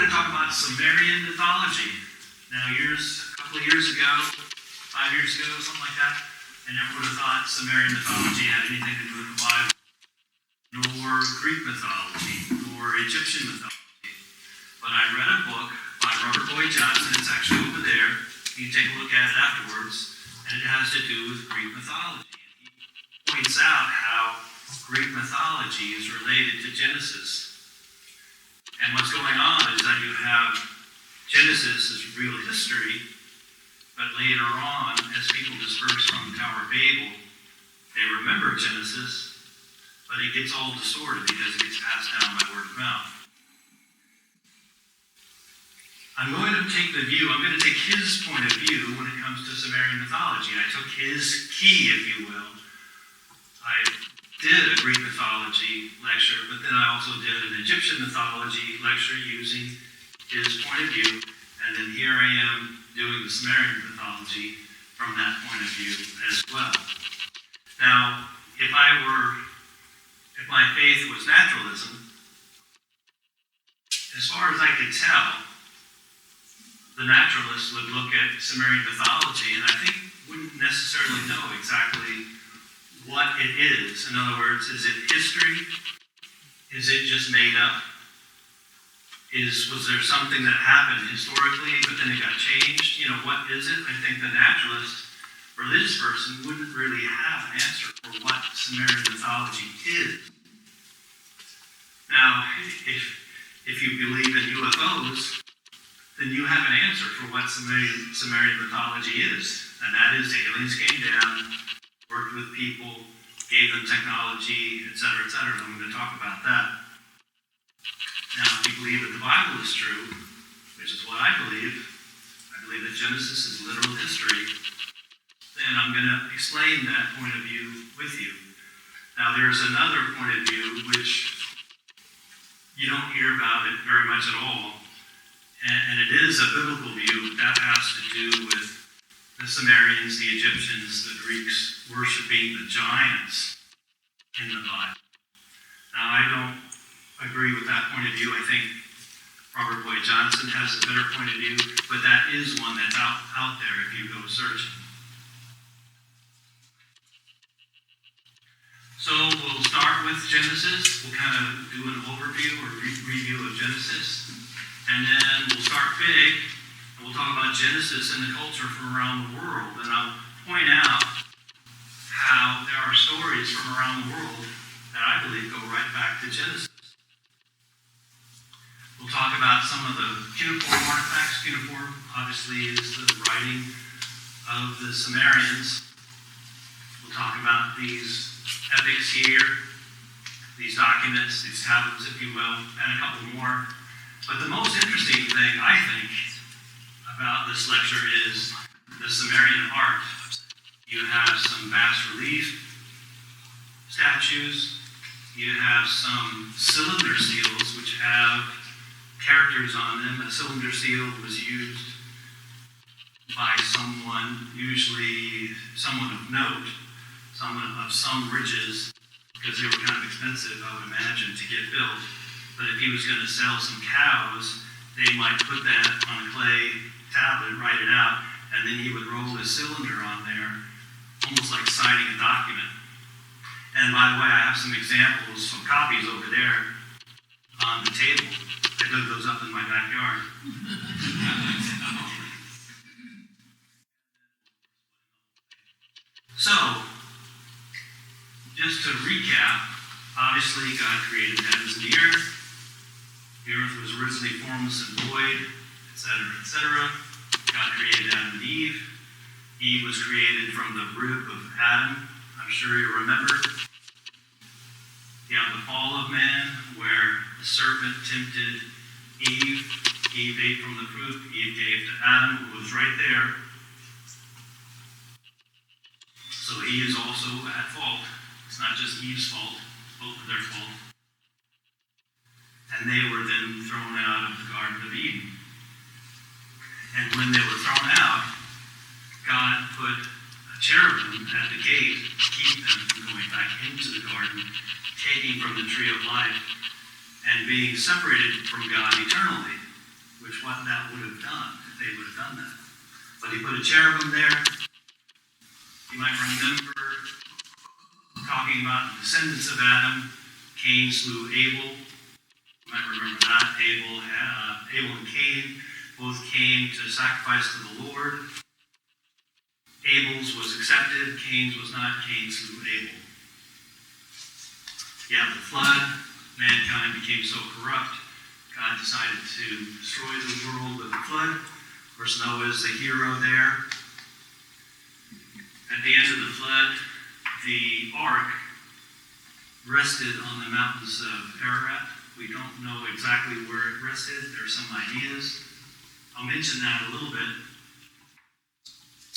going to talk about Sumerian mythology. Now, a couple of years ago, 5 years ago, something like that, I never would have thought Sumerian mythology had anything to do with the Bible, nor Greek mythology, nor Egyptian mythology. But I read a book by Robert Boyd Johnson. It's actually over there. You can take a look at it afterwards, and it has to do with Greek mythology. And he points out how Greek mythology is related to Genesis. And what's going on is that you have Genesis as real history, but later on, as people disperse from the Tower of Babel, they remember Genesis, but it gets all distorted because it gets passed down by word of mouth. I'm going to take his point of view when it comes to Sumerian mythology. I took his key, if you will. I did a Greek mythology lecture, but then I also did an Egyptian mythology lecture using his point of view, and then here I am doing the Sumerian mythology from that point of view as well. Now, if my faith was naturalism, as far as I could tell, the naturalists would look at Sumerian mythology and I think wouldn't necessarily know exactly what it is. In other words, is it history? Is it just made up? Was there something that happened historically, but then it got changed? What is it? I think the naturalist, religious person, wouldn't really have an answer for what Sumerian mythology is. Now, if you believe in UFOs, then you have an answer for what Sumerian mythology is. And that is aliens came down, worked with people, gave them technology, etc., etc. I'm going to talk about that. Now, if you believe that the Bible is true, which is what I believe that Genesis is literal history, then I'm going to explain that point of view with you. Now, there's another point of view which you don't hear about it very much at all, and it is a biblical view that has to do with the Sumerians, the Egyptians, the Greeks worshiping the giants in the Bible. Now, I don't agree with that point of view. I think Robert Boyd Johnson has a better point of view, but that is one that's out there if you go searching. So we'll start with Genesis. We'll kind of do an overview or review of Genesis, and then we'll start big. We'll talk about Genesis and the culture from around the world, and I'll point out how there are stories from around the world that I believe go right back to Genesis. We'll talk about some of the cuneiform artifacts. Cuneiform, obviously, is the writing of the Sumerians. We'll talk about these epics here, these documents, these tablets, if you will, and a couple more. But the most interesting thing, I think, about this lecture is the Sumerian art. You have some bas-relief statues. You have some cylinder seals which have characters on them. A cylinder seal was used by someone, usually someone of note, someone of some riches, because they were kind of expensive, I would imagine, to get built. But if he was going to sell some cows, they might put that on a clay tablet, write it out, and then he would roll his cylinder on there, almost like signing a document. And by the way, I have some examples, some copies over there on the table. I dug those up in my backyard. So, just to recap, obviously God created the heavens and the earth. The earth was originally formless and void, etc., etc. God created Adam and Eve. Eve was created from the rib of Adam. I'm sure you remember. You have the fall of man, where the serpent tempted Eve. Eve ate from the fruit. Eve gave to Adam, who was right there. So he is also at fault. It's not just Eve's fault, it's both of their fault. And they were then thrown out of the Garden of Eden. And when they were thrown out, God put a cherubim at the gate to keep them from going back into the garden, taking from the tree of life, and being separated from God eternally. what that would have done if they would have done that. But he put a cherubim there. You might remember talking about the descendants of Adam. Cain slew Abel. You might remember that. Abel and Cain both came to sacrifice to the Lord. Abel's was accepted, Cain's was not. Cain slew Abel. Yeah, the flood, mankind became so corrupt, God decided to destroy the world with a flood. Of course, Noah is the hero there. At the end of the flood, the ark rested on the mountains of Ararat. We don't know exactly where it rested. There are some ideas. I'll mention that a little bit.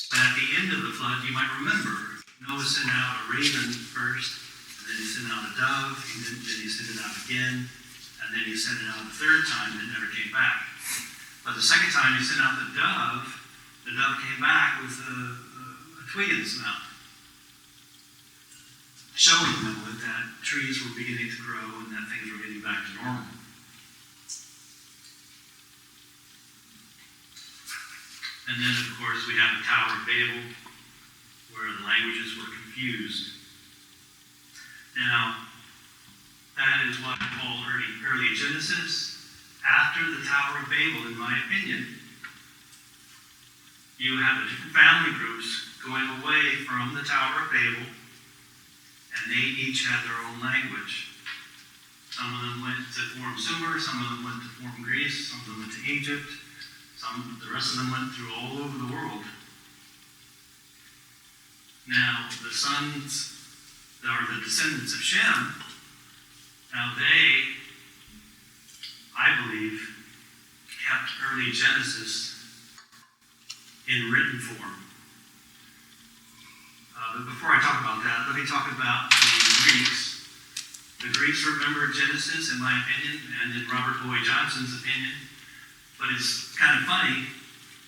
But at the end of the flood, you might remember, Noah sent out a raven first, and then he sent out a dove, then he sent it out again, and then he sent it out a third time, and it never came back. But the second time he sent out the dove came back with a twig in its mouth, showing Noah that trees were beginning to grow and that things were getting back to normal. And then, of course, we have the Tower of Babel, where the languages were confused. Now, that is what I call early Genesis. After the Tower of Babel, in my opinion, you have the different family groups going away from the Tower of Babel, and they each had their own language. Some of them went to form Sumer, some of them went to form Greece, some of them went to Egypt. The rest of them went through all over the world. Now, the sons, or the descendants of Shem, now they, I believe, kept early Genesis in written form. But before I talk about that, let me talk about the Greeks. The Greeks remembered Genesis, in my opinion, and in Robert Lloyd Johnson's opinion. But it's kind of funny,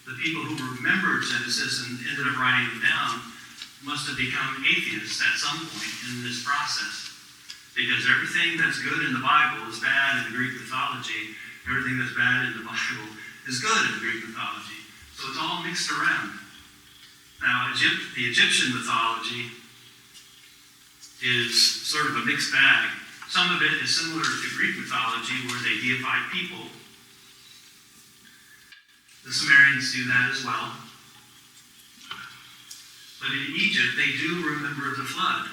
the people who remembered Genesis and ended up writing it down must have become atheists at some point in this process. Because everything that's good in the Bible is bad in the Greek mythology. Everything that's bad in the Bible is good in the Greek mythology. So it's all mixed around. Now, the Egyptian mythology is sort of a mixed bag. Some of it is similar to Greek mythology, where they deified people. The Sumerians do that as well. But in Egypt, they do remember the flood.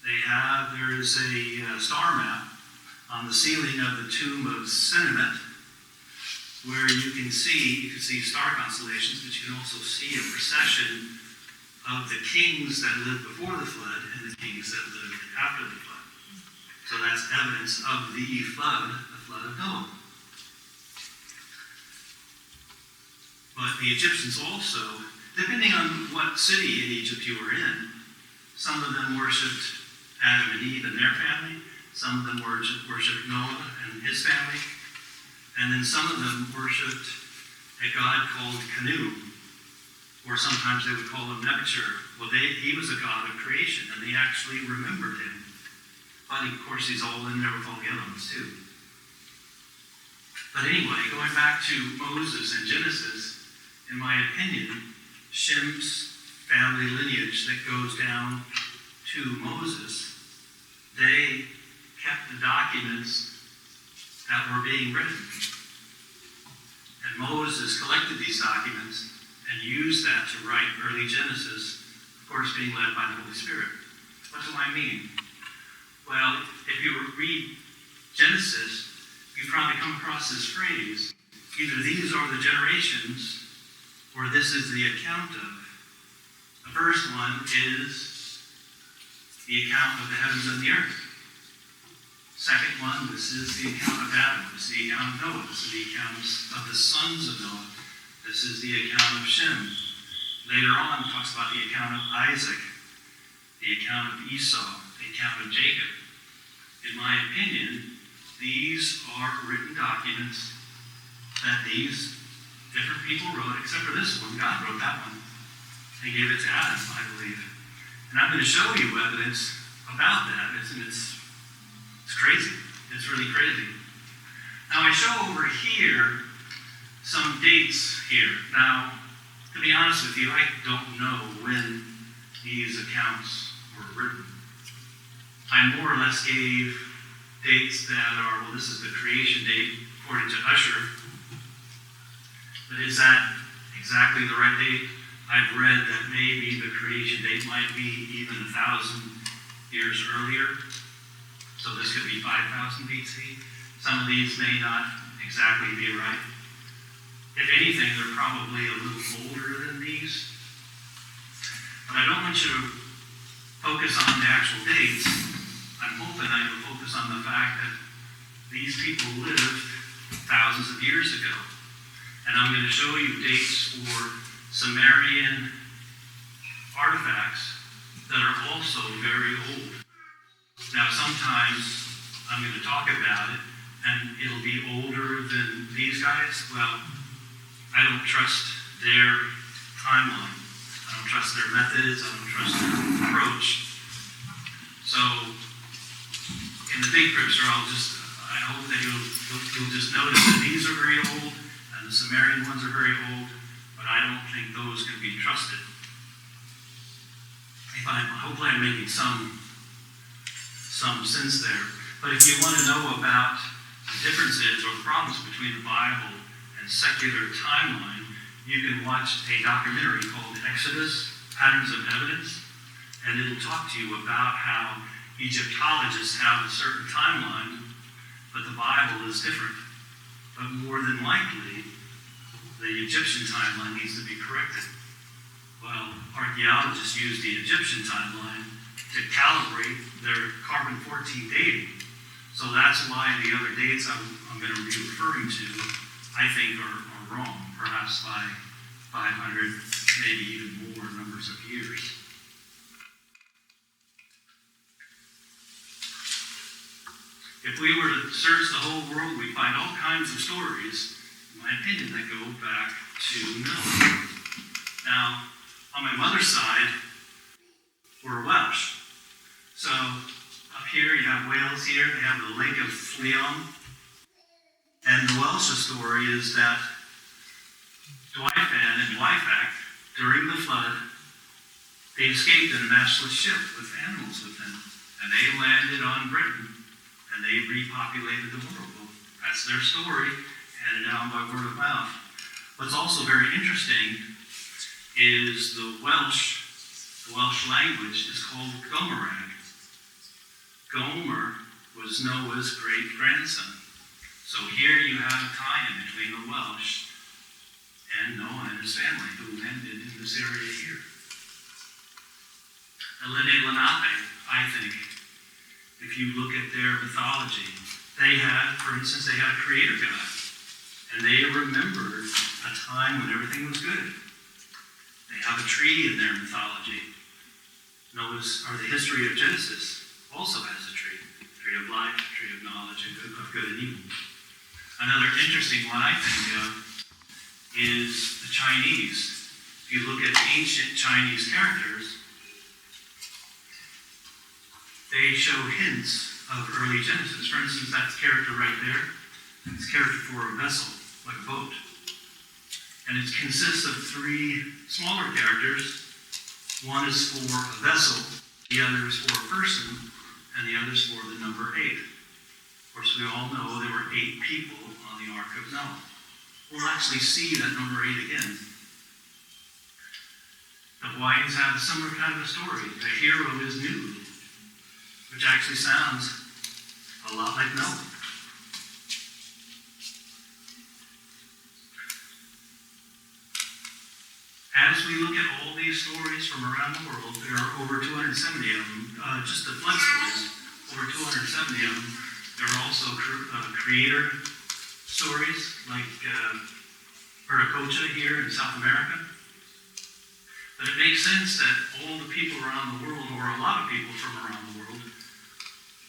There is a star map on the ceiling of the tomb of Senemet, where you can see star constellations, but you can also see a procession of the kings that lived before the flood and the kings that lived after the flood. So that's evidence of the flood of Noah. But the Egyptians also, depending on what city in Egypt you were in, some of them worshipped Adam and Eve and their family, some of them worshipped Noah and his family, and then some of them worshipped a god called Canu, or sometimes they would call him Nebuchadnezzar. Well, he was a god of creation, and they actually remembered him. But of course, he's all in there with all the other ones too. But anyway, going back to Moses and Genesis, in my opinion, Shem's family lineage that goes down to Moses, they kept the documents that were being written. And Moses collected these documents and used that to write early Genesis, of course being led by the Holy Spirit. What do I mean? Well, if you read Genesis, you've probably come across this phrase, either these are the generations, or this is the account of. The first one is the account of the heavens and the earth. Second one, this is the account of Adam. This is the account of Noah. This is the account of the sons of Noah. This is the account of Shem. Later on, it talks about the account of Isaac, the account of Esau, the account of Jacob. In my opinion, these are written documents that these different people wrote, except for this one. God wrote that one and gave it to Adam, I believe. And I'm going to show you evidence about that. It's crazy. It's really crazy. Now I show over here some dates here. Now, to be honest with you, I don't know when these accounts were written. I more or less gave dates that are, well, this is the creation date according to Usher. But is that exactly the right date? I've read that maybe the creation date might be even 1,000 years earlier. So this could be 5,000 BC. Some of these may not exactly be right. If anything, they're probably a little older than these. But I don't want you to focus on the actual dates. I'm hoping that you'll focus on the fact that these people lived thousands of years ago. And I'm going to show you dates for Sumerian artifacts that are also very old. Now, sometimes I'm going to talk about it, and it'll be older than these guys. Well, I don't trust their timeline. I don't trust their methods. I don't trust their approach. So, in the big picture, I hope that you'll just notice that these are very old, and the Sumerian ones are very old, but I don't think those can be trusted. Hopefully I'm making some sense there. But if you want to know about the differences or problems between the Bible and secular timeline, you can watch a documentary called Exodus, Patterns of Evidence, and it'll talk to you about how Egyptologists have a certain timeline, but the Bible is different. But more than likely, the Egyptian timeline needs to be corrected. Well, archaeologists use the Egyptian timeline to calibrate their carbon-14 dating. So that's why the other dates I'm going to be referring to, I think, are wrong, perhaps by 500, maybe even more numbers of years. If we were to search the whole world, we'd find all kinds of stories, in my opinion, that go back to Noah. Now, on my mother's side, we're Welsh. So, up here you have Wales here, they have the Lake of Lluwian. And the Welsh story is that Dwyfan and Dwyfach, during the flood, they escaped in a mashless ship with animals with them. And they landed on Britain, and they repopulated the world. Well, that's their story, handed down by word of mouth. What's also very interesting is the Welsh language is called Gomerag. Gomer was Noah's great-grandson. So here you have a tie-in between the Welsh and Noah and his family who landed in this area here. Lenape, I think, if you look at their mythology, they had, for instance, they had a creator god. And they remembered a time when everything was good. They have a tree in their mythology. The history of Genesis also has a tree of life, a tree of knowledge, of good and evil. Another interesting one I think of is the Chinese. If you look at ancient Chinese characters, they show hints of early Genesis. For instance, that character right there, it's a character for a vessel, like a boat. And it consists of three smaller characters. One is for a vessel, the other is for a person, and the other is for the number 8. Of course, we all know there were 8 people on the Ark of Noah. We'll actually see that number 8 again. The Hawaiians have a similar kind of a story. The hero is nude, which actually sounds a lot like Noah. As we look at all these stories from around the world, there are over 270 of them, just the flood stories, over 270 of them. There are also creator stories, like Viracocha here in South America. But it makes sense that all the people around the world, or a lot of people from around the world,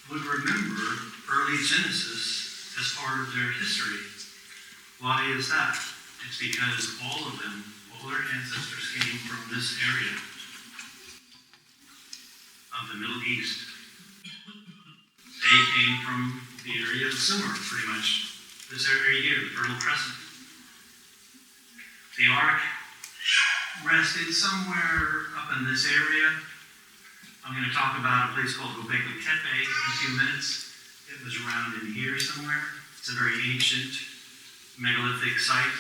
would remember early Genesis as part of their history. Why is that? It's because all of them, all their ancestors came from this area of the Middle East. They came from the area of Sumer, pretty much. This area here, the Fertile Crescent. The ark rested somewhere up in this area. I'm going to talk about a place called Gobekli Tepe in a few minutes. It was around in here somewhere. It's a very ancient megalithic site.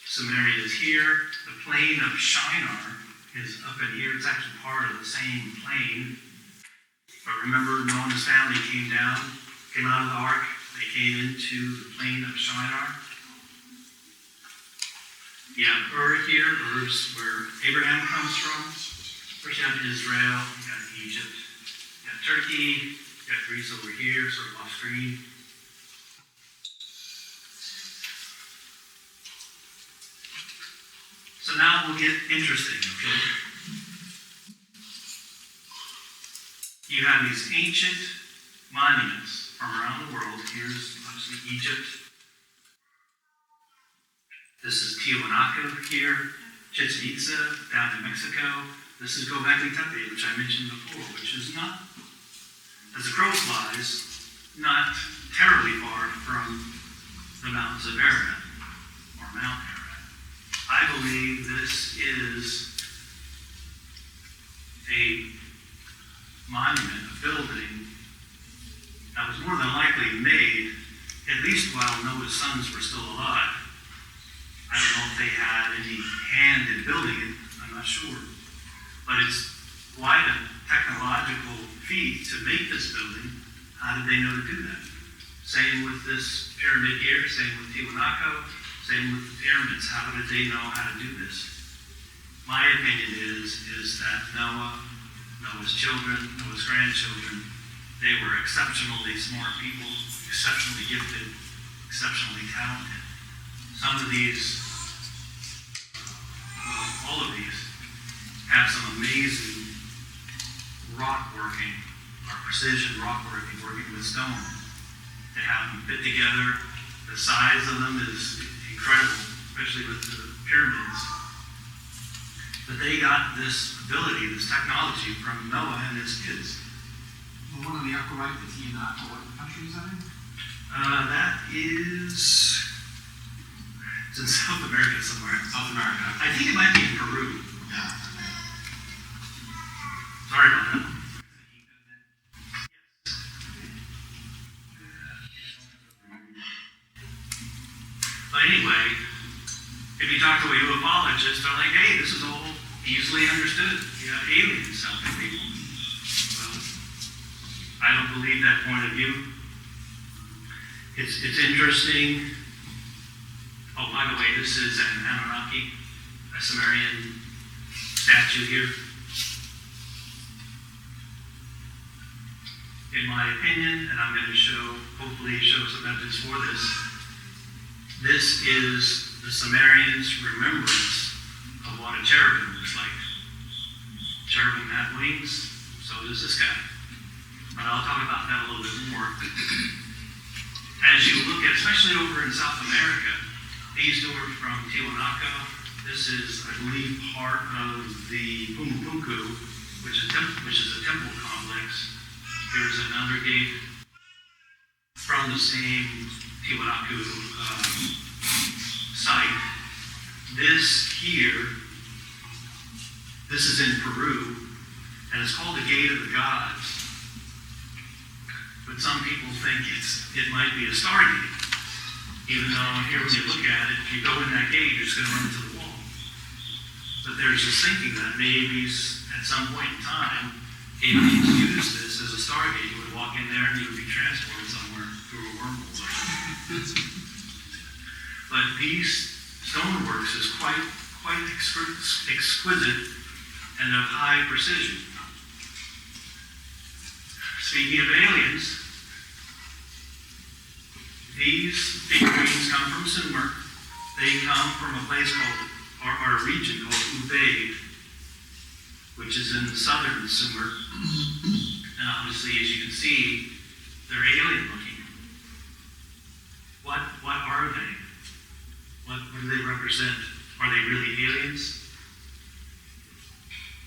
Samaria is here. The plain of Shinar is up in here. It's actually part of the same plain. But remember, Noah and his family came out of the ark. They came into the plain of Shinar. You have Ur here. Ur's where Abraham comes from. First you have Israel, you got Egypt, you got Turkey, you got Greece over here, sort of off screen. So now we'll get interesting, okay? You have these ancient monuments from around the world. Here's obviously Egypt. This is Tiamat here, Chichen Itza down in Mexico. This is Gobekli Tepe, which I mentioned before, which is not, as the crow flies, not terribly far from the mountains of Ararat, or Mount Ararat. I believe this is a monument, a building, that was more than likely made, at least while Noah's sons were still alive. I don't know if they had any hand in building it, I'm not sure. But it's quite a technological feat to make this building. How did they know to do that? Same with this pyramid here, same with Tiwanaku, same with the pyramids. How did they know how to do this? My opinion is that Noah's children, Noah's grandchildren, they were exceptionally smart people, exceptionally gifted, exceptionally talented. Some of these, all of these, have some amazing rock working, or precision rock working with stone. They have them fit together. The size of them is incredible, especially with the pyramids. But they got this ability, this technology from Noah and his kids. The one on the upper right, the Tiamat, what country is that in? It's in South America somewhere. South America. I think it might be in Peru. Yeah. Sorry about that. But anyway, if you talk to a ufologist, they're like, hey, this is all easily understood. You have aliens helping people. Well, I don't believe that point of view. It's interesting. Oh, by the way, this is an Anunnaki, a Sumerian statue here. In my opinion, and I'm going to hopefully show some evidence for this, this is the Sumerians' remembrance of what a cherubim looks like. Cherubim have wings, so does this guy. But I'll talk about that a little bit more. As you look at, especially over in South America, these are from Tiwanaku. This is, I believe, part of the Pumapunku, which is a temple complex. Here's another gate from the same Tiwanaku site. This here, this is in Peru, and it's called the Gate of the Gods. But some people think it might be a stargate. Even though here when you look at it, if you go in that gate, you're just going to run into the wall. But there's this thinking that maybe at some point in time, aliens use this as a stargate. You would walk in there and you would be transported somewhere through a wormhole or something. But these stoneworks is quite exquisite and of high precision. Speaking of aliens, these figurines come from Sumer. They come from a place called, or a region called Ubaid, which is in the southern Sumer. And obviously, as you can see, they're alien looking. What are they? What do they represent? Are they really aliens?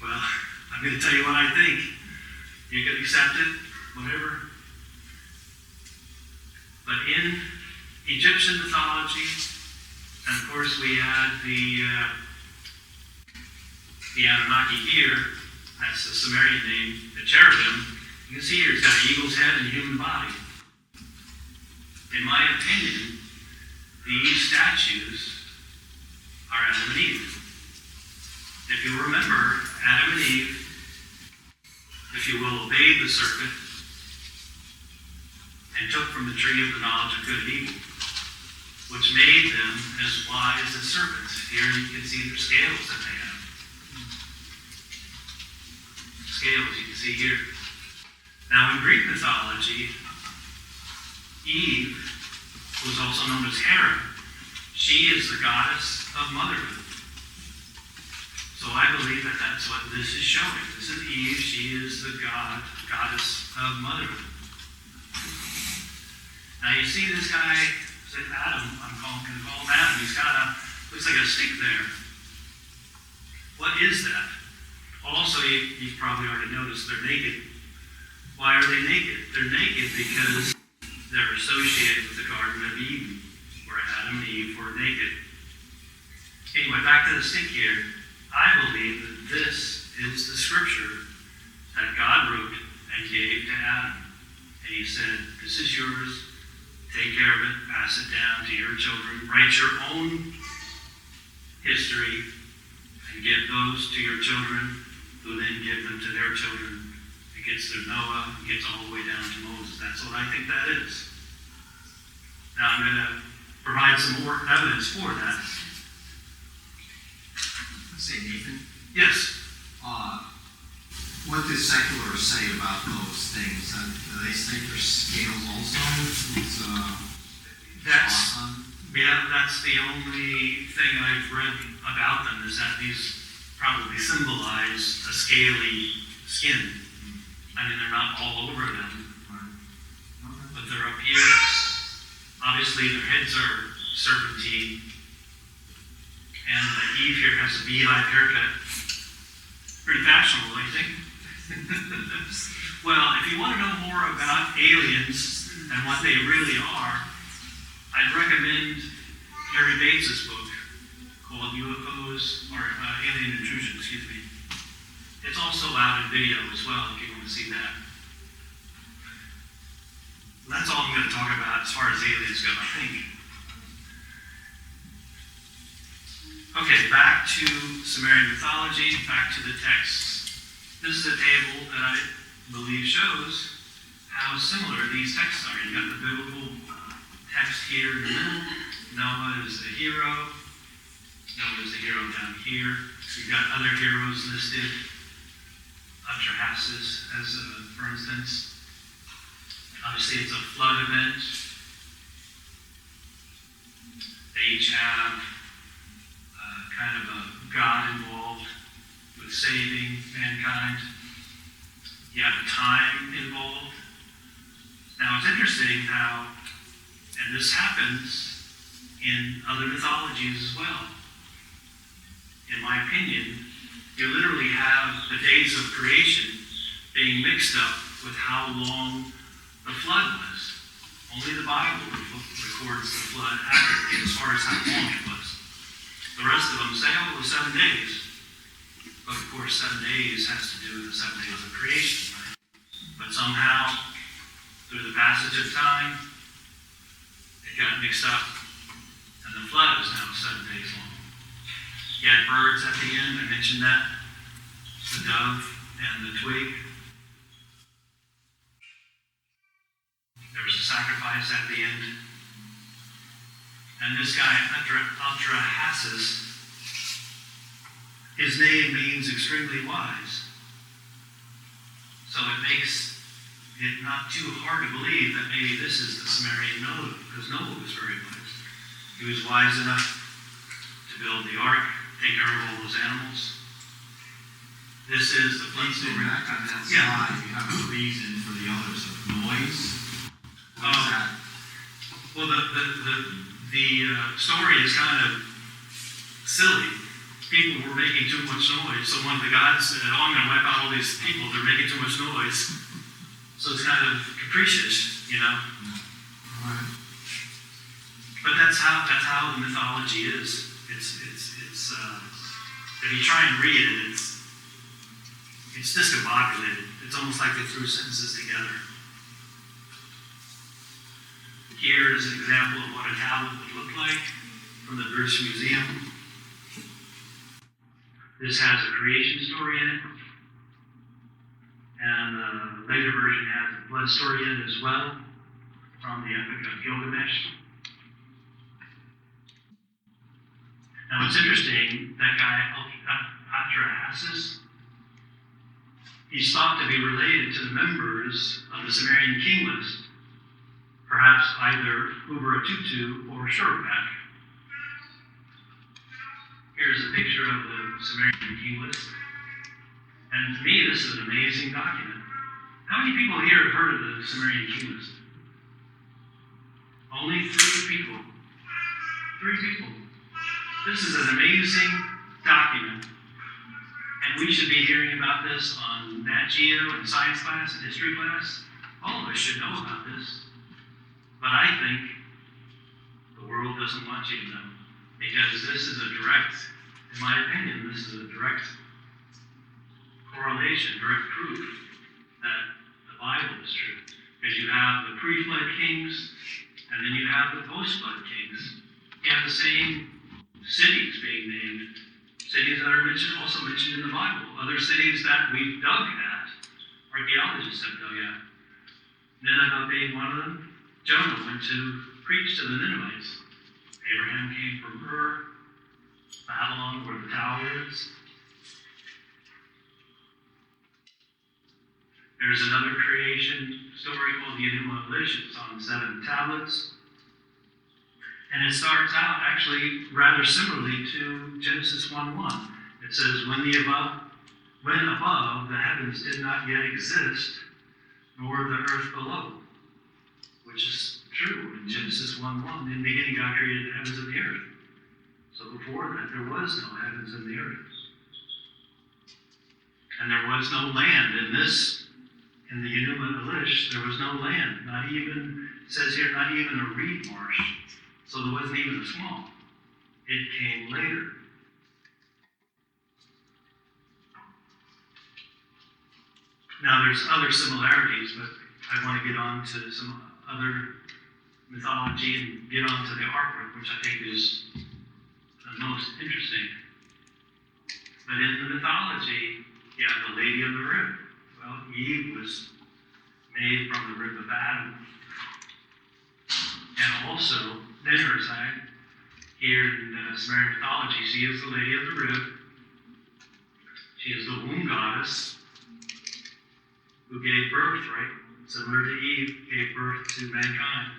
Well, I'm going to tell you what I think. You can accept it, whatever. But in Egyptian mythology, And of course we had the Anunnaki here. That's the Sumerian name, the cherubim. You can see here it's got an eagle's head and a human body. In my opinion, these statues are Adam and Eve. If you remember, Adam and Eve, if you will, obeyed the serpent and took from the tree of the knowledge of good and evil, which made them as wise as serpents. Here you can see the scales that they have. Scales you can see here. Now in Greek mythology, Eve was also known as Hera. She is the goddess of motherhood. So I believe that that's what this is showing. This is Eve. She is the goddess of motherhood. Now you see this guy, Adam, I'm going to call him Adam. He's got looks like a stick there. What is that? Also, you've probably already noticed they're naked. Why are they naked? They're naked because they're associated with the Garden of Eden, where Adam and Eve were naked. Anyway, back to the stick here. I believe that this is the scripture that God wrote and gave to Adam. And he said, this is yours. Take care of it. Pass it down to your children. Write your own history and give those to your children, who then give them to their children. It gets to Noah. It gets all the way down to Moses. That's what I think that is. Now I'm going to provide some more evidence for that. Say, Nathan, Yes. what does seculars say about those things? Do they think they're scales also? That's the only thing I've read about them, is that these probably symbolize a scaly skin. I mean, they're not all over them, but they're up here. Obviously, their heads are serpentine. And Eve here has a beehive haircut. Pretty fashionable, I think. Well, if you want to know more about aliens and what they really are, I'd recommend Harry Bates's book called UFOs, or Alien Intrusion, excuse me. It's also out in video as well, if you want to see that. That's all I'm going to talk about as far as aliens go, I think. Okay, back to Sumerian mythology, back to the texts. This is a table that I believe shows how similar these texts are. You've got the biblical text here in the middle. Noah is the hero. Noah is the hero down here. So you've got other heroes listed. Atrahasis, for instance. Obviously, it's a flood event. They each have kind of a God involved with saving mankind. You have a time involved. Now it's interesting how, and this happens in other mythologies as well. In my opinion, you literally have the days of creation being mixed up with how long the flood was. Only the Bible records the flood accurately as far as how long it was. The rest of them say, oh, it was 7 days. But of course, 7 days has to do with the 7 days of creation, right? But somehow, through the passage of time, it got mixed up, and the flood is now 7 days long. You had birds at the end, I mentioned that. The dove and the twig. There was a sacrifice at the end. And this guy, Atrahasis, his name means extremely wise. So it makes it not too hard to believe that maybe this is the Sumerian Noah, because Noah was very wise. He was wise enough to build the ark, take care of all those animals. This is the Flintstone. Back on that slide, you have a reason for the others of noise. What is that? Well, the story is kind of silly. People were making too much noise, so one of the gods said, oh, I'm going to wipe out all these people, they're making too much noise. So it's kind of capricious, you know. Right. But But that's how the mythology is. It's if you try and read it, it's discombobulated. It's almost like they threw sentences together. Here is an example of what a tablet would look like from the British Museum. This has a creation story in it, and a later version has a blood story in it as well, from the Epic of Gilgamesh. Now what's interesting, that guy, Atrahasis, he's thought to be related to the members of the Sumerian king list, perhaps either Ubaratutu or Shuruppak. Here's a picture of the Sumerian king list. And to me, this is an amazing document. How many people here have heard of the Sumerian king list? Only 3 people. 3 people. This is an amazing document. And we should be hearing about this on Nat Geo and science class and history class. All of us should know about this. But I think the world doesn't want you to know. Because this is a direct, in my opinion, this is a direct correlation, direct proof that the Bible is true. Because you have the pre-flood kings, and then you have the post-flood kings. You have the same cities being named, cities that are also mentioned in the Bible, other cities that we've dug at, archaeologists have dug at. Nineveh being one of them. Jonah went to preach to the Ninevites. Abraham came from Ur, Babylon, where the tower is. There's another creation story called the Enuma Elish. It's on 7 tablets. And it starts out actually rather similarly to Genesis 1:1. It says, when above the heavens did not yet exist, nor the earth below. Which is true in Genesis 1:1. In the beginning God created the heavens and the earth. So before that there was no heavens and the earth. And there was no land in the Enuma Elish, there was no land. Not even, it says here, not even a reed marsh. So there wasn't even a swamp. It came later. Now there's other similarities, but I want to get on to some other mythology and get on to the artwork, which I think is the most interesting. But in the mythology, you have the Lady of the Rib. Well, Eve was made from the rib of Adam. And also, Ninhursag, here in Sumerian mythology, she is the Lady of the Rib. She is the womb goddess who gave birth, right? Similar to Eve, gave birth to mankind.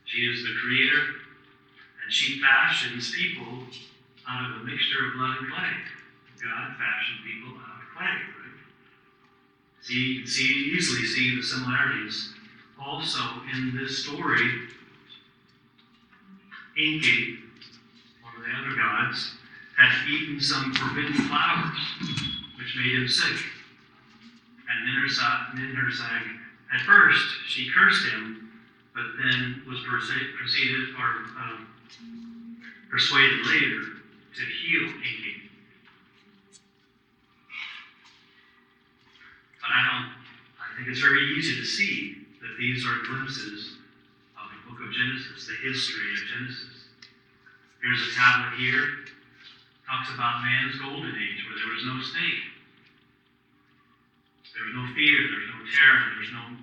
She is the creator, and she fashions people out of a mixture of blood and clay. God fashioned people out of clay, right? You can easily see the similarities. Also, in this story, Enki, one of the other gods, had eaten some forbidden flowers, which made him sick. And Ninhursag, at first, she cursed him, but then was persuaded later to heal Enki. But I think it's very easy to see that these are glimpses of the book of Genesis, the history of Genesis. Here's a tablet here, talks about man's golden age, where there was no state. There was no fear, there was no terror,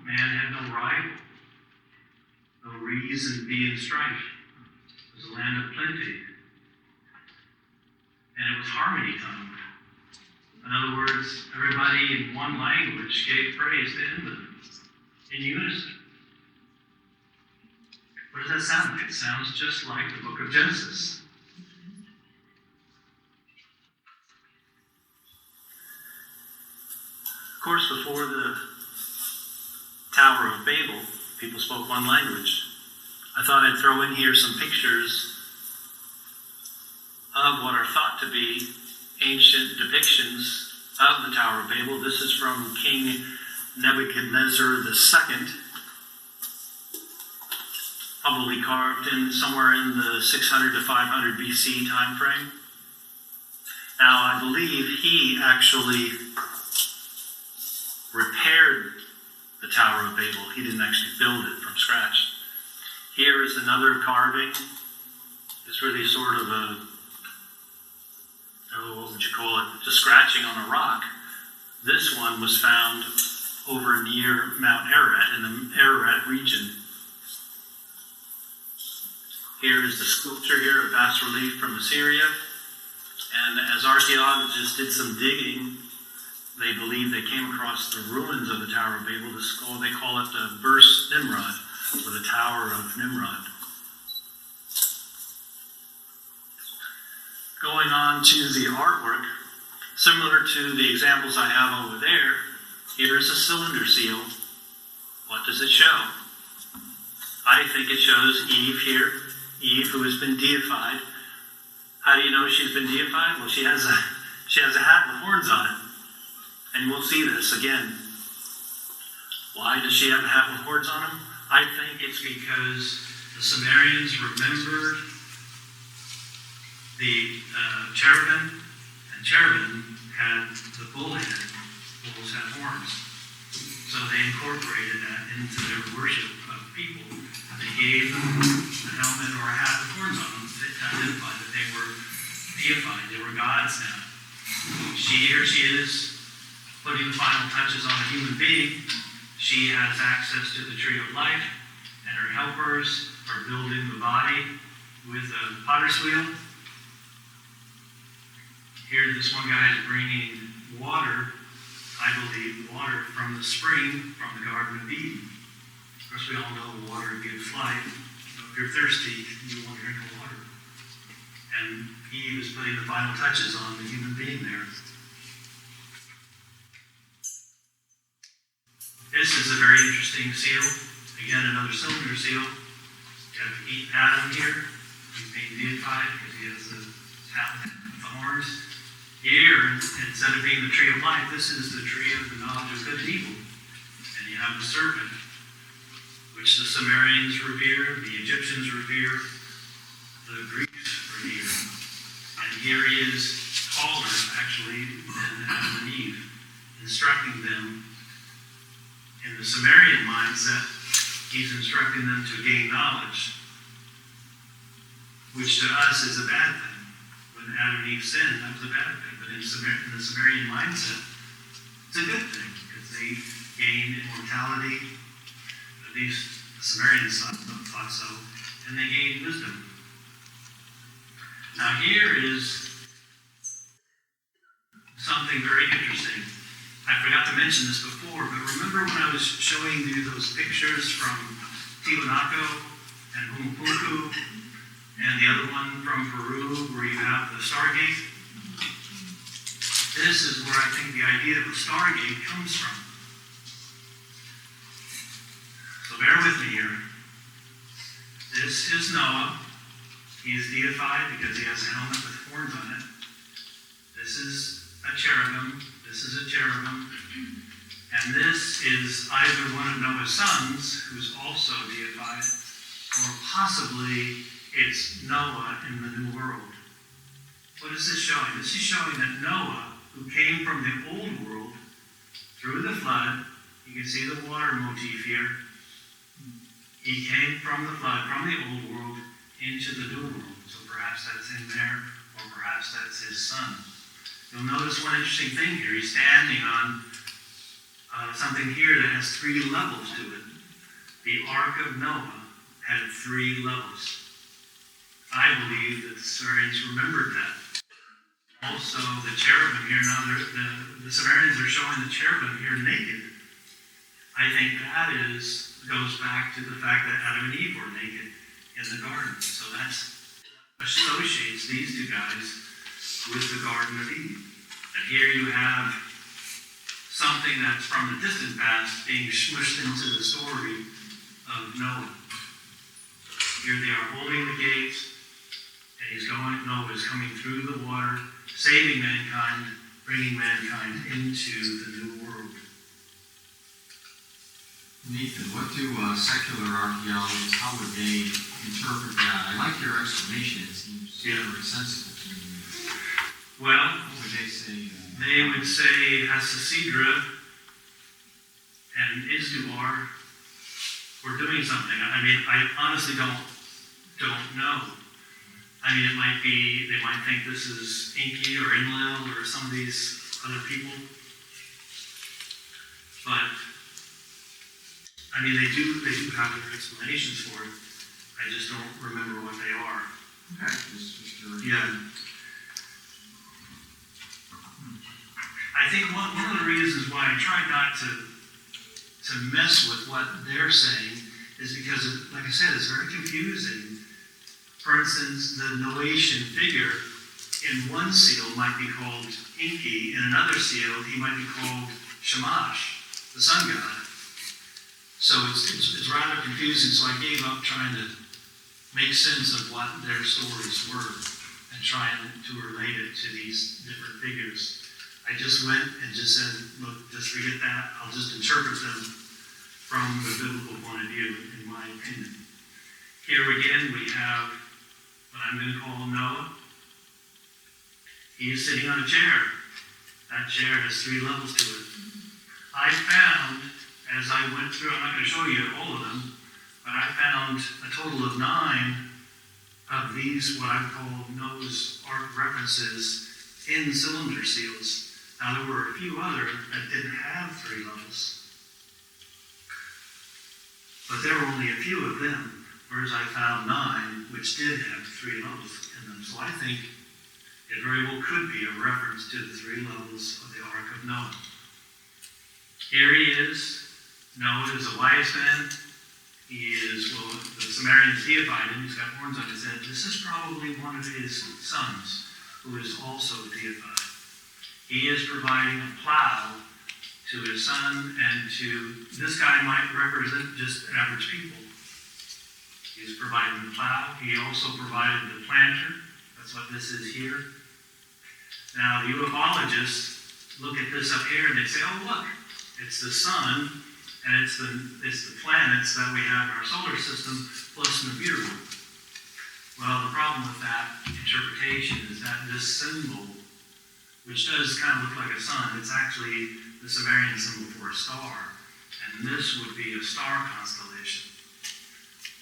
man had no rival, no reason to be in strife. It was a land of plenty. And it was harmony time. In other words, everybody in one language gave praise to Him in unison. What does that sound like? It sounds just like the book of Genesis. Of course, before the Tower of Babel, people spoke one language. I thought I'd throw in here some pictures of what are thought to be ancient depictions of the Tower of Babel. This is from King Nebuchadnezzar II. probably carved in somewhere in the 600 to 500 BC time frame. Now, I believe he actually repaired the Tower of Babel. He didn't actually build it from scratch. Here is another carving. It's really sort of a, oh, what would you call it? Just scratching on a rock. This one was found over near Mount Ararat in the Ararat region. Here is the sculpture here, a bas relief from Assyria. And as archaeologists did some digging, they believe they came across the ruins of the Tower of Babel. They call it the Burs Nimrod, or the Tower of Nimrod. Going on to the artwork, similar to the examples I have over there, here's a cylinder seal. What does it show? I think it shows Eve here, Eve who has been deified. How do you know she's been deified? Well, she has a hat with horns on it. And we'll see this again. Why does she have a hat with horns on him? I think it's because the Sumerians remembered the cherubim, and cherubim had the bull head. Bulls had horns. So they incorporated that into their worship of people. They gave them a helmet or a hat with horns on them to identify that they were deified. They were gods now. Here she is, putting the final touches on a human being. She has access to the tree of life, and her helpers are building the body with a potter's wheel. Here, this one guy is bringing water, I believe, water from the spring from the Garden of Eden. Of course, we all know water gives life. If you're thirsty, you want to drink the water. And Eve is putting the final touches on the human being there. This is a very interesting seal. Again, another cylinder seal. You have Adam here. He's being deified because he has the hat with the horns. Here, instead of being the tree of life, this is the tree of the knowledge of good and evil. And you have the serpent, which the Sumerians revere, the Egyptians revere, the Greeks revere. And here he is taller, actually, than Adam and Eve, instructing them. In the Sumerian mindset, he's instructing them to gain knowledge, which to us is a bad thing. When Adam and Eve sinned, that was a bad thing. But in the Sumerian mindset, it's a good thing, because they gain immortality. At least the Sumerians thought so. And they gain wisdom. Now here is something very interesting. I forgot to mention this before, but remember when I was showing you those pictures from Tiwanaku and Umupuku, and the other one from Peru where you have the stargate? This is where I think the idea of a stargate comes from. So bear with me here. This is Noah. He is deified because he has a helmet with horns on it. This is a cherubim. This is a cherubim. And this is either one of Noah's sons, who's also deified, or possibly it's Noah in the New World. What is this showing? This is showing that Noah, who came from the old world through the flood, you can see the water motif here. He came from the flood, from the old world, into the new world. So perhaps that's in there, or perhaps that's his son. You'll notice one interesting thing here. He's standing on something here that has 3 levels to it. The Ark of Noah had 3 levels. I believe that the Sumerians remembered that. Also, the cherubim here, now the Sumerians are showing the cherubim here naked. I think that goes back to the fact that Adam and Eve were naked in the garden. So that associates these 2 guys with the Garden of Eden. And here you have something that's from the distant past being smushed into the story of Noah. Here they are holding the gates, and Noah is coming through the water, saving mankind, bringing mankind into the new world. Nathan, what do secular archaeologists, how would they interpret that? I like your explanation. It seems very sensible to me. Well, What would they say? they would say Hasasidra and Isduar were doing something. I mean, I honestly don't know. I mean, it might be, they might think this is Enki or Enlil or some of these other people. But, I mean, they do have their explanations for it. I just don't remember what they are. Okay, just curious. Yeah. I think one of the reasons why I try not to mess with what they're saying is because, like I said, it's very confusing. For instance, the Noatian figure in one seal might be called Enki, in another seal he might be called Shamash, the sun god. So it's rather confusing, so I gave up trying to make sense of what their stories were and trying to relate it to these different figures. I just went and just said, look, just forget that. I'll just interpret them from the biblical point of view, in my opinion. Here again, we have what I'm going to call Noah. He is sitting on a chair. That chair has 3 levels to it. I found, as I went through, I'm not going to show you all of them, but I found a total of 9 of these, what I call Noah's Ark references in cylinder seals. Now, there were a few other that didn't have 3 levels. But there were only a few of them, whereas I found 9 which did have 3 levels in them. So I think it very well could be a reference to the 3 levels of the Ark of Noah. Here he is. Noah is a wise man. He is, well, the Sumerians deified him. He's got horns on his head. This is probably one of his sons, who is also deified. He is providing a plow to his son, and to this guy might represent just average people. He's providing the plow. He also provided the planter. That's what this is here. Now, the ufologists look at this up here and they say, oh, look, it's the sun, and it's the planets that we have in our solar system, plus Nibiru. Well, the problem with that interpretation is that this symbol, which does kind of look like a sun, it's actually the Sumerian symbol for a star. And this would be a star constellation.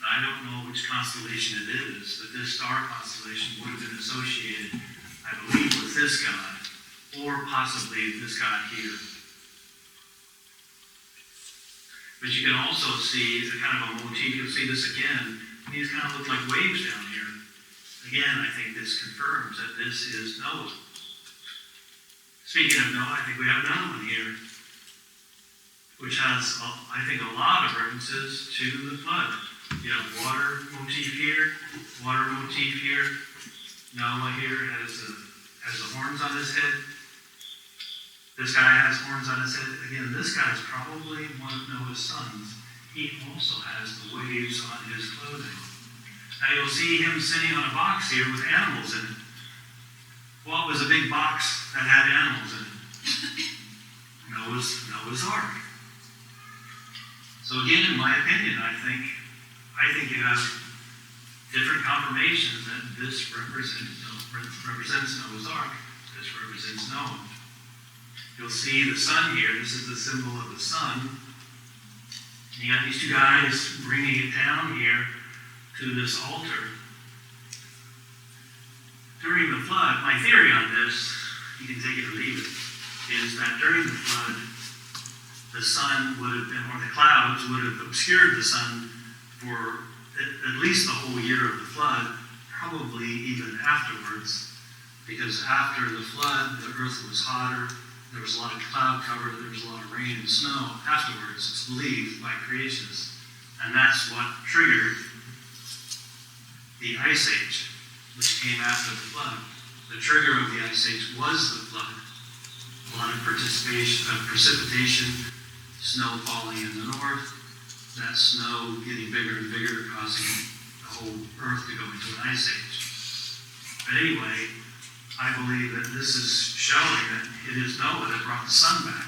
Now, I don't know which constellation it is, but this star constellation would have been associated, I believe, with this god, or possibly this god here. But you can also see a kind of a motif. You'll see this again. These kind of look like waves down here. Again, I think this confirms that this is Noah. Speaking of Noah, I think we have another one here, which has, I think, a lot of references to the flood. You have water motif here, water motif here. Noah here has the horns on his head. This guy has horns on his head. Again, this guy is probably one of Noah's sons. He also has the waves on his clothing. Now you'll see him sitting on a box here with animals in it. What was a big box that had animals in it? Noah's Ark. So again, in my opinion, I think you have different confirmations that this represents Noah's Ark. This represents Noah. You'll see the sun here. This is the symbol of the sun. And you got these 2 guys bringing it down here to this altar. During the flood, my theory on this, you can take it or leave it, is that during the flood, the sun would have been, or the clouds would have obscured the sun for at least the whole year of the flood, probably even afterwards, because after the flood, the earth was hotter, there was a lot of cloud cover, there was a lot of rain and snow afterwards, it's believed by creationists. And that's what triggered the Ice Age, which came after the flood. The trigger of the Ice Age was the flood. A lot of precipitation, snow falling in the north, that snow getting bigger and bigger, causing the whole earth to go into an Ice Age. But anyway, I believe that this is showing that it is Noah that brought the sun back.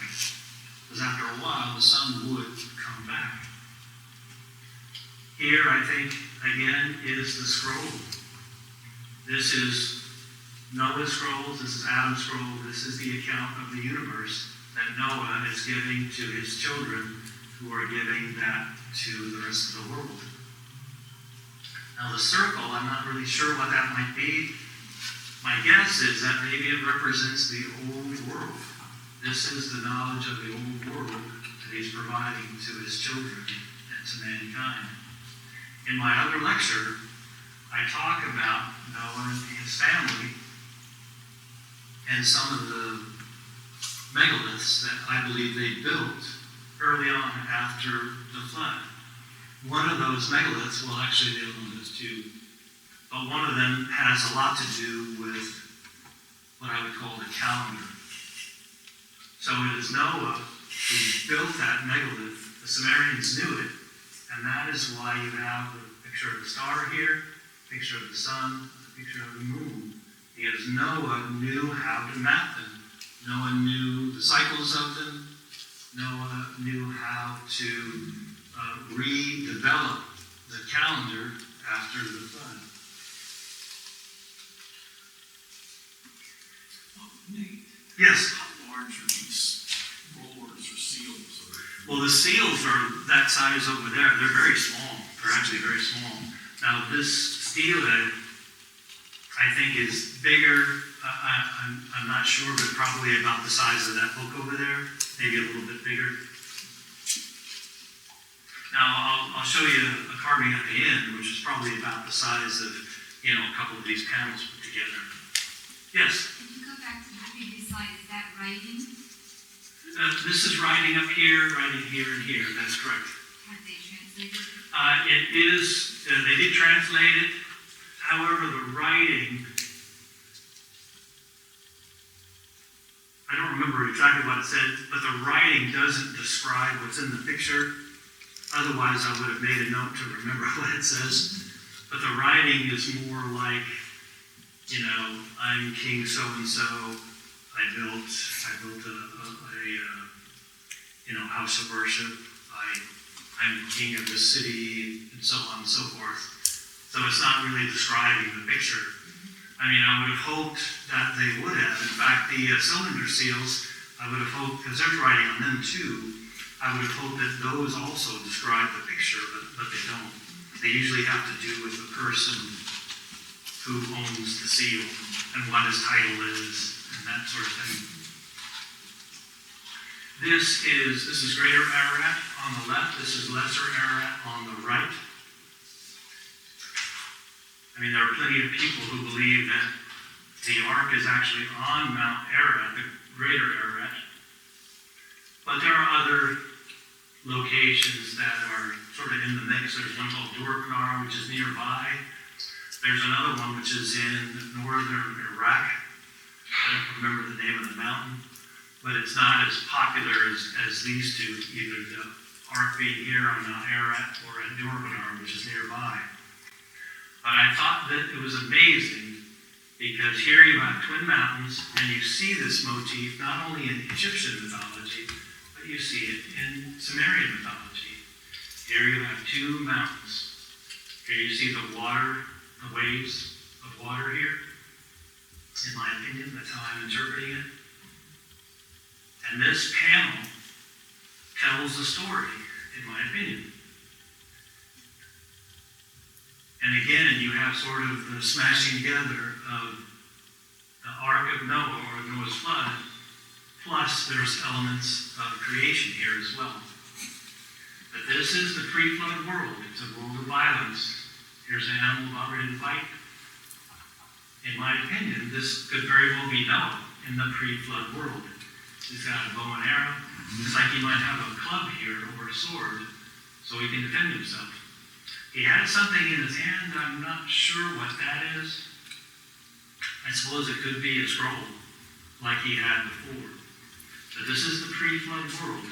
Because after a while, the sun would come back. Here, I think, again, is the scroll. This is Noah's scrolls, this is Adam's scroll, this is the account of the universe that Noah is giving to his children, who are giving that to the rest of the world. Now the circle, I'm not really sure what that might be. My guess is that maybe it represents the old world. This is the knowledge of the old world that he's providing to his children and to mankind. In my other lecture, I talk about Noah and his family and some of the megaliths that I believe they built early on after the flood. One of those megaliths, well, actually the other one is two, but one of them has a lot to do with what I would call the calendar. So it is Noah who built that megalith. The Sumerians knew it, and that is why you have the picture of the star here, the picture of the sun, the picture of the moon. Because Noah knew how to map them. Noah knew the cycles of them. Noah knew how to redevelop the calendar after the flood. Nate, Yes? how large are these rollers or seals? Well, the seals are that size over there. They're very small. They're actually very small. Now, this steelhead, I think, is bigger. I'm not sure, but probably about the size of that book over there. Maybe a little bit bigger. Now, I'll show you a carving at the end, which is probably about the size of, a couple of these panels put together. Yes? If you go back to the previous slide, is that writing? This is writing up here, writing here, and here. That's correct. Have they translated it? It is, they did translate it. However, the writing, I don't remember exactly what it said, but the writing doesn't describe what's in the picture. Otherwise, I would have made a note to remember what it says. But the writing is more like, I'm King so-and-so. I built a house of worship. I'm the king of the city, and so on and so forth. So it's not really describing the picture. I would have hoped that they would have. In fact, the cylinder seals, I would have hoped, because there's writing on them too, I would have hoped that those also describe the picture, but they don't. They usually have to do with the person who owns the seal and what his title is and that sort of thing. This is Greater Ararat on the left. This is Lesser Ararat on the right. There are plenty of people who believe that the ark is actually on Mount Ararat, the Greater Ararat. But there are other locations that are sort of in the mix. There's one called Uruk-Nar, which is nearby. There's another one which is in northern Iraq. I don't remember the name of the mountain, but it's not as popular as these two, either the ark being here on Mount Ararat or at Uruk-Nar, which is nearby. But I thought that it was amazing because here you have twin mountains, and you see this motif not only in Egyptian mythology, but you see it in Sumerian mythology. Here you have two mountains. Here you see the water, the waves of water here. In my opinion, that's how I'm interpreting it. And this panel tells the story, in my opinion. And again, you have sort of the smashing together of the Ark of Noah, or Noah's flood, plus there's elements of creation here as well. But this is the pre-flood world. It's a world of violence. Here's an animal about ready to fight. In my opinion, this could very well be Noah in the pre-flood world. He's got a bow and arrow. It's like he might have a club here or a sword so he can defend himself. He had something in his hand. I'm not sure what that is. I suppose it could be a scroll like he had before. But this is the pre-flood world.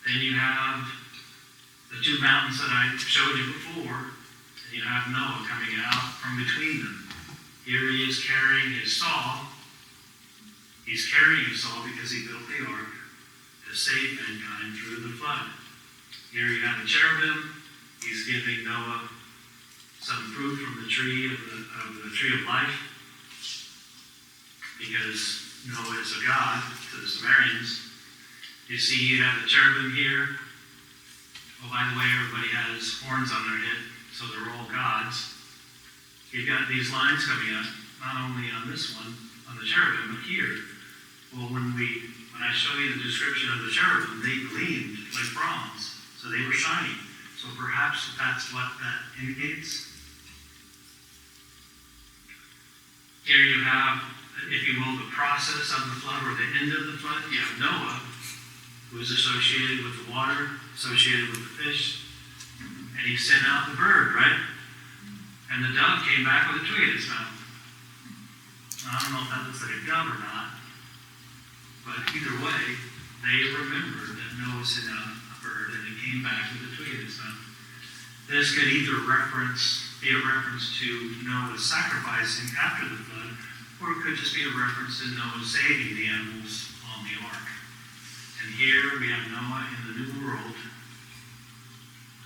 Then you have the two mountains that I showed you before. And you have Noah coming out from between them. Here he is carrying his saw. He's carrying his saw because he built the ark to save mankind through the flood. Here you have the cherubim. He's giving Noah some fruit from the tree of the tree of life, because Noah is a god to the Sumerians. You see, you have the cherubim here. Oh, by the way, everybody has horns on their head, so they're all gods. You've got these lines coming up, not only on this one, on the cherubim, but here. Well, when I show you the description of the cherubim, they gleamed like bronze, so they were shining. So perhaps that's what that indicates. Here you have, if you will, the process of the flood, or the end of the flood. You have Noah, who is associated with the water, associated with the fish, and he sent out the bird, right? And the dove came back with a twig in its mouth. I don't know if that looks like a dove or not, but either way, they remembered that Noah sent out a bird and it came back with a twig in its mouth. This could either be a reference to Noah sacrificing after the flood, or it could just be a reference to Noah saving the animals on the ark. And here we have Noah in the new world,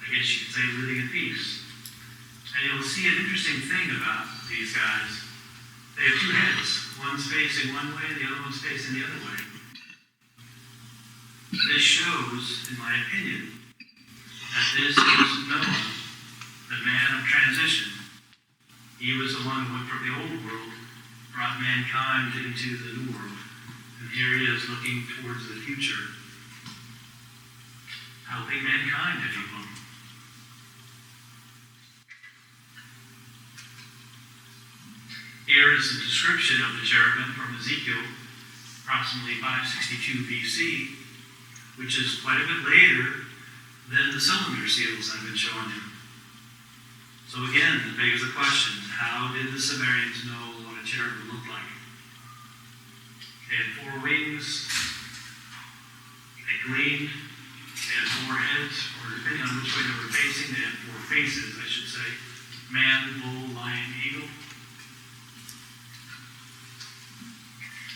I guess you could say living in peace. And you'll see an interesting thing about these guys. They have two heads. One's facing one way, the other one's facing the other way. This shows, in my opinion, that this is Noah, the man of transition. He was the one who went from the old world, brought mankind into the new world. And here he is looking towards the future, helping mankind, if you will. Here is the description of the cherubim from Ezekiel, approximately 562 BC, which is quite a bit later than the cylinder seals I've been showing you. So again, it begs the question, how did the Sumerians know what a cherubim looked like? They had 4 wings, they gleamed, they had 4 heads, or depending on which way they were facing, they had 4 faces, I should say. Man, bull, lion, eagle.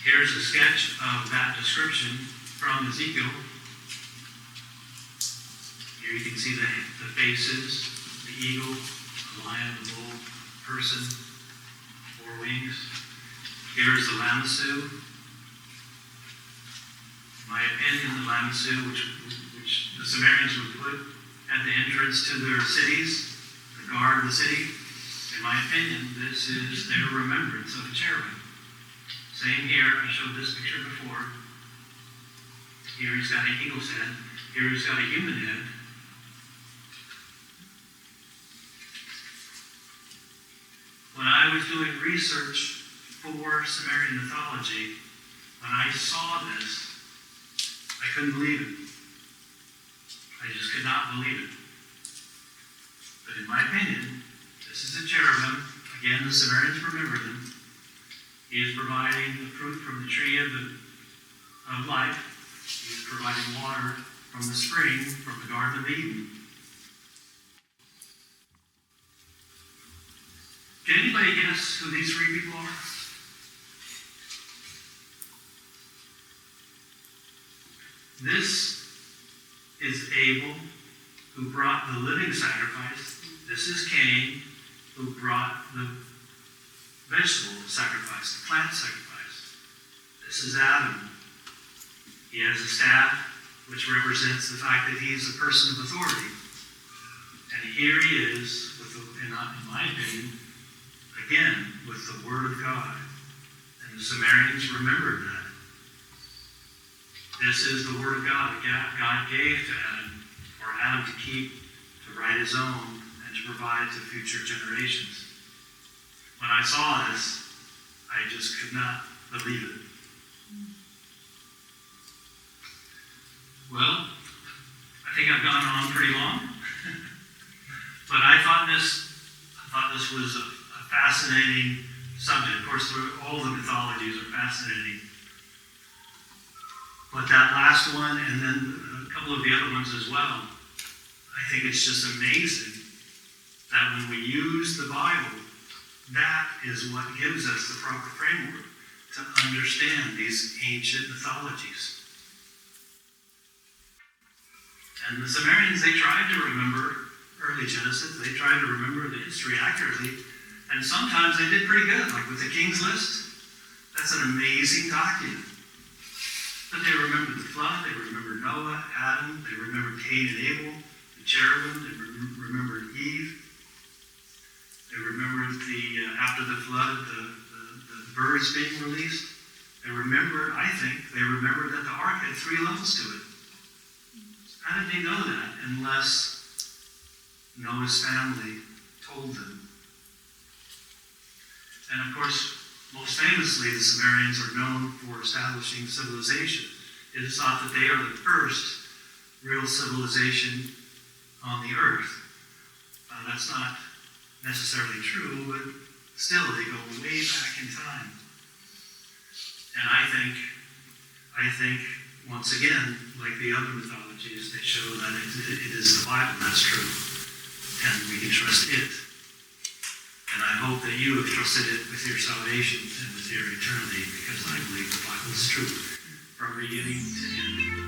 Here's a sketch of that description from Ezekiel. Here you can see the faces, the eagle, the lion, the bull, person, 4 wings. Here's the lamassu. In my opinion, the lamassu, which the Sumerians would put at the entrance to their cities, to guard the city. In my opinion, this is their remembrance of a cherubim. Same here, I showed this picture before. Here he's got an eagle's head. Here he's got a human head. When I was doing research for Sumerian mythology, when I saw this, I couldn't believe it. I just could not believe it. But in my opinion, this is a cherubim. Again, the Sumerians remember them. He is providing the fruit from the tree of life. He is providing water from the spring, from the Garden of Eden. Can anybody guess who these 3 people are? This is Abel, who brought the living sacrifice. This is Cain, who brought the vegetable sacrifice, the plant sacrifice. This is Adam. He has a staff, which represents the fact that he's a person of authority. And here he is, in my opinion, again, with the Word of God. And the Sumerians remembered that. This is the Word of God that God gave to Adam, for Adam to keep, to write his own, and to provide to future generations. When I saw this, I just could not believe it. Well, I think I've gone on pretty long. But I thought this was a fascinating subject. Of course, all the mythologies are fascinating. But that last one, and then a couple of the other ones as well, I think it's just amazing that when we use the Bible, that is what gives us the proper framework to understand these ancient mythologies. And the Sumerians, they tried to remember early Genesis, they tried to remember the history accurately, and sometimes they did pretty good, like with the King's List. That's an amazing document. But they remembered the flood, they remembered Noah, Adam, they remembered Cain and Abel, the cherubim, they remembered Eve. They remembered after the flood, the birds being released. They remembered, I think, that the ark had 3 levels to it. How did they know that unless Noah's family told them? And of course, most famously, the Sumerians are known for establishing civilization. It is thought that they are the first real civilization on the earth. That's not necessarily true, but still, they go way back in time. And I think, once again, like the other mythologies, they show that it is the Bible that's true, and we can trust it. And I hope that you have trusted it with your salvation and with your eternity, because I believe the Bible is true from beginning to end.